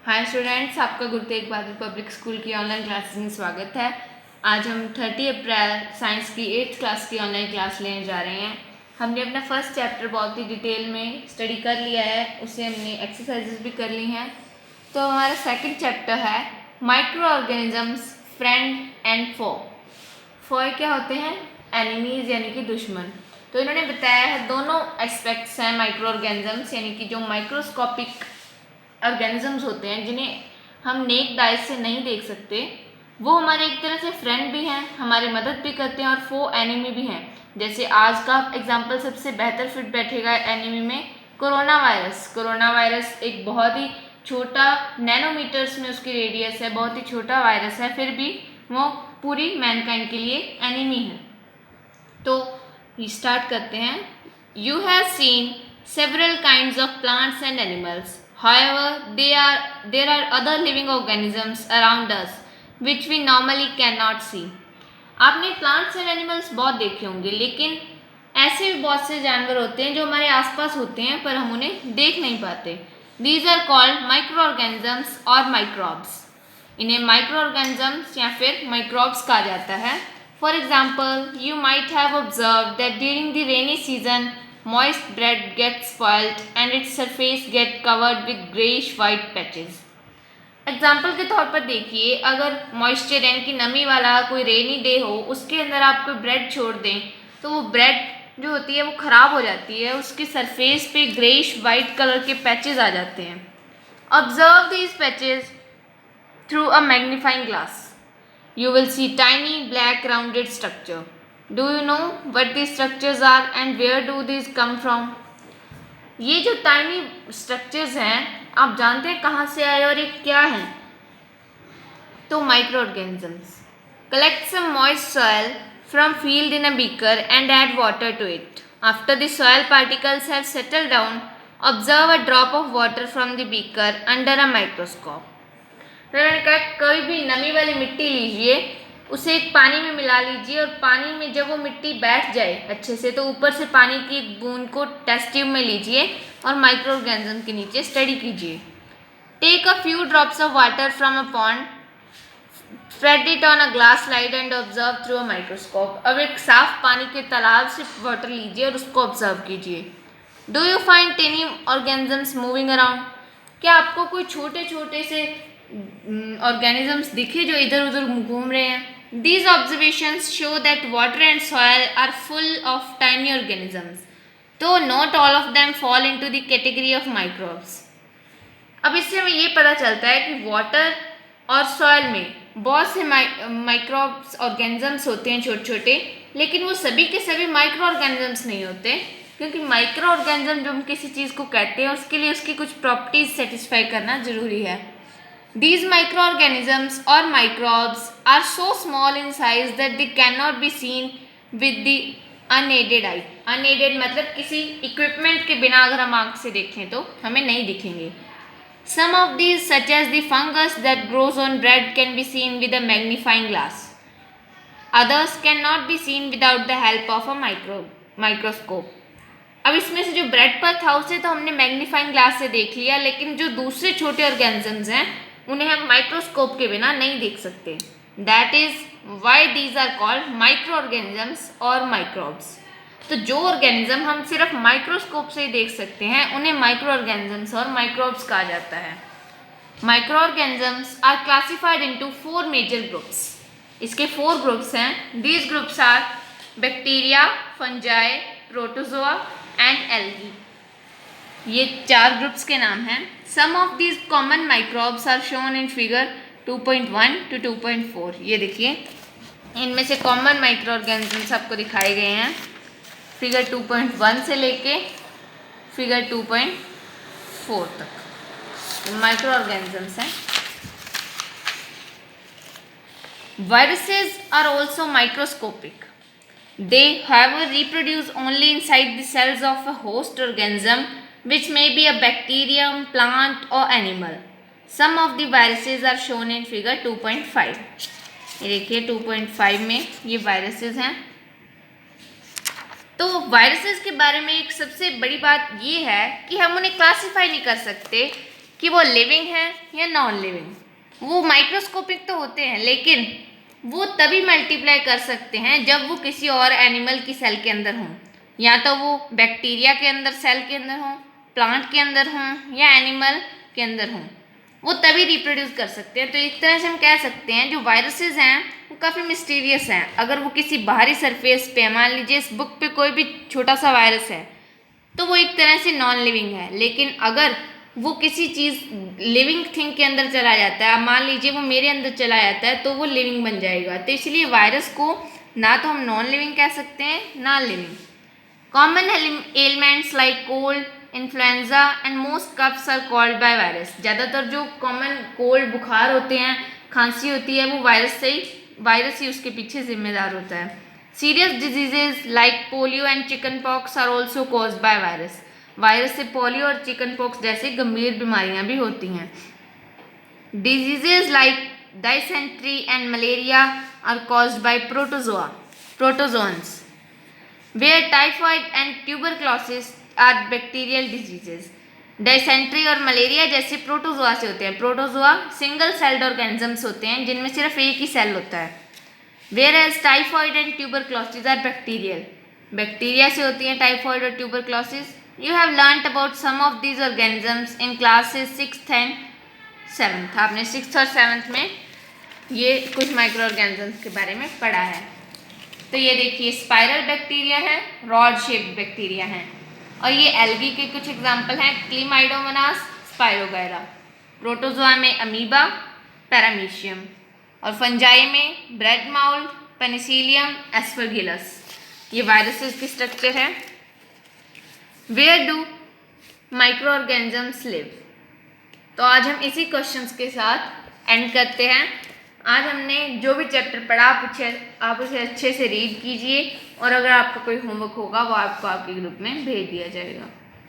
Hi students, आपका Guru Tegh Bahadur public school की online classes में स्वागत है। आज हम 30 अप्रैल साइंस की 8th क्लास की ऑनलाइन क्लास लेने जा रहे हैं। हमने अपना फर्स्ट चैप्टर बहुत ही डिटेल में स्टडी कर लिया है, उसे हमने एक्सरसाइजेस भी कर ली हैं। तो हमारा सेकंड चैप्टर है माइक्रो ऑर्गेनिजम्स फ्रेंड एंड फो। फो क्या होते हैं? एनिमीज यानी कि दुश्मन। तो इन्होंने बताया है दोनों एस्पेक्ट्स हैं माइक्रो ऑर्गेनिजम्स यानी कि जो माइक्रोस्कोपिक ऑर्गेनिजम्स होते हैं जिन्हें हम नेक्ड आइज से नहीं देख सकते, वो हमारे एक तरह से फ्रेंड भी हैं, हमारी मदद भी करते हैं और फो एनिमी भी हैं। जैसे आज का एग्जांपल सबसे बेहतर फिट बैठेगा एनिमी में कोरोना वायरस। कोरोना वायरस एक बहुत ही छोटा नैनोमीटर्स में उसकी रेडियस है, बहुत ही छोटा वायरस है, फिर भी वो पूरी मैनकाइंड के लिए एनिमी है। तो स्टार्ट करते हैं। You have seen several kinds of plants and animals. However, there are other living organisms around us which we normally cannot see. आपने प्लांट्स एंड एनिमल्स बहुत देखे होंगे, लेकिन ऐसे भी बहुत से जानवर होते हैं जो हमारे आसपास होते हैं पर हम उन्हें देख नहीं पाते। These are called microorganisms और microbes. इन्हें माइक्रो ऑर्गेनिजम्स या फिर माइक्रोब्स कहा जाता है। For example, you might have observed that during the rainy season, moist bread gets spoiled and its surface get covered with greyish white patches. Example के तौर पर देखिए, अगर मॉइस्चर यानी कि नमी वाला कोई रेनी डे हो, उसके अंदर आप कोई ब्रेड छोड़ दें तो वो ब्रेड जो होती है वो ख़राब हो जाती है, उसके सरफेस पे ग्रेइश वाइट कलर के पैचेस आ जाते हैं। Observe these patches through a magnifying glass. You will see tiny black rounded structure. Do you know what these structures are and where do these come from? ये जो tiny structures हैं, आप जानते हैं कहाँ से आए और ये क्या हैं? तो microorganisms. Collect some moist soil from field in a beaker and add water to it. After the soil particles have settled down, observe a drop of water from the beaker under a microscope. उन्होंने कहा कोई भी नमी वाली मिट्टी लीजिए, उसे एक पानी में मिला लीजिए और पानी में जब वो मिट्टी बैठ जाए अच्छे से तो ऊपर से पानी की एक बूंद को टेस्ट ट्यूब में लीजिए और माइक्रो ऑर्गेनिज्म के नीचे स्टडी कीजिए। Take a few drops of water from a pond, spread it on a glass slide and observe through a microscope. अब एक साफ पानी के तालाब से वाटर लीजिए और उसको ऑब्जर्व कीजिए। Do you find tiny organisms moving around? क्या आपको कोई छोटे छोटे से ऑर्गेनिजम्स दिखे जो इधर उधर घूम रहे हैं? These observations show that water and soil are full of tiny organisms, though not all of them fall into the category of microbes. अब इससे हमें ये पता चलता है कि वाटर और सॉइल में बहुत से माइक्रोब्स ऑर्गेनिजम्स होते हैं छोटे छोटे, लेकिन वो सभी के सभी माइक्रो ऑर्गेनिजम्स नहीं होते, क्योंकि माइक्रो ऑर्गेनिज्म जो हम किसी चीज़ को कहते हैं उसके लिए उसकी कुछ प्रॉपर्टीज सेटिस्फाई करना जरूरी है। These microorganisms or microbes are so small in size that they cannot be seen with the unaided eye. Unaided मतलब किसी इक्विपमेंट के बिना अगर हम आँख से देखें तो हमें नहीं दिखेंगे। Some of these, such as the fungus that grows on bread, can be seen with a magnifying glass. Others cannot be seen without the help of a microscope. अब इसमें से जो ब्रेड पर था उसे तो हमने मैग्नीफाइंग ग्लास से देख लिया, लेकिन जो दूसरे छोटे ऑर्गेनिजम्स हैं उन्हें हम माइक्रोस्कोप के बिना नहीं देख सकते। That is why these are called micro organisms और माइक्रोब्स। तो जो ऑर्गेनिज्म हम सिर्फ माइक्रोस्कोप से ही देख सकते हैं उन्हें माइक्रो ऑर्गेनिजम्स और माइक्रोब्स कहा जाता है। Micro organisms are classified into 4 major groups. इसके 4 ग्रुप्स हैं। These groups are bacteria, fungi, protozoa and algae. ये 4 ग्रुप्स के नाम हैं। Some of these common microbes are shown in figure 2.1 to 2.4। ये देखिए, इनमें से कॉमन माइक्रो ऑर्गेनिजम्स आपको दिखाए गए हैं फिगर 2.1 से लेके फिगर 2.4 तक माइक्रो ऑर्गेनिजम्स हैं। Viruses are also microscopic. They, however, reproduce only inside the cells of a host organism, which may be a bacterium, plant or animal. Some of the viruses are shown in figure 2.5. ये देखिए 2.5 में ये viruses हैं। तो viruses के बारे में एक सबसे बड़ी बात ये है कि हम उन्हें क्लासीफाई नहीं कर सकते कि वो लिविंग है या नॉन लिविंग। वो माइक्रोस्कोपिक तो होते हैं, लेकिन वो तभी मल्टीप्लाई कर सकते हैं जब वो किसी और एनिमल की सेल के अंदर हों, या तो वो बैक्टीरिया के अंदर सेल के अंदर हों, प्लांट के अंदर हों या एनिमल के अंदर हों, वो तभी रिप्रोड्यूस कर सकते हैं। तो एक तरह से हम कह सकते हैं जो वायरसेस हैं वो काफ़ी मिस्टीरियस हैं। अगर वो किसी बाहरी सरफेस पे, मान लीजिए इस बुक पे कोई भी छोटा सा वायरस है, तो वो एक तरह से नॉन लिविंग है। लेकिन अगर वो किसी चीज़ लिविंग थिंग के अंदर चला जाता है, मान लीजिए वो मेरे अंदर चला जाता है, तो वो लिविंग बन जाएगा। तो इसलिए वायरस को ना तो हम नॉन लिविंग कह सकते हैं ना living. Common ailments like cold, influenza and most coughs are called by virus. ज़्यादातर जो कॉमन कोल्ड, बुखार होते हैं, खांसी होती है, वो वायरस ही उसके पीछे जिम्मेदार होता है। Serious diseases like polio and chicken pox are also caused by virus. Virus से पोलियो और चिकन पॉक्स जैसी गंभीर बीमारियां भी होती हैं। Diseases like dysentery and malaria are caused by protozoans, where typhoid and tuberculosis are bacterial diseases. डायसेंट्री और मलेरिया जैसे प्रोटोजोआ से होते हैं। प्रोटोजोआ सिंगल सेल्ड ऑर्गेनिजम्स होते हैं जिनमें सिर्फ एक ही सेल होता है। whereas typhoid and tuberculosis are bacterial, bacteria से होती हैं टाइफॉइड और tuberculosis. You have learned about some of these organisms in classes 6th and 7th। आपने 6th और 7th में ये कुछ माइक्रो ऑर्गेनिजम्स के बारे में पढ़ा है। तो ये देखिए स्पाइरल बैक्टीरिया है, रॉड शेप्ड बैक्टीरिया हैं, और ये एल्गी के कुछ एग्जाम्पल हैं, क्लीमाइडोमोनास, स्पाइरोगायरा। प्रोटोजोआ में अमीबा, पैरामीशियम, और फंजाई में ब्रेड माउल्ड, पेनिसिलियम, एस्परगिलस। ये वायरसेस की स्ट्रक्चर है। Where do micro organisms live. तो आज हम इसी क्वेश्चंस के साथ एंड करते हैं। आज हमने जो भी चैप्टर पढ़ा आप उसे अच्छे से रीड कीजिए, और अगर आपका कोई होमवर्क होगा वो आपको आपके ग्रुप में भेज दिया जाएगा।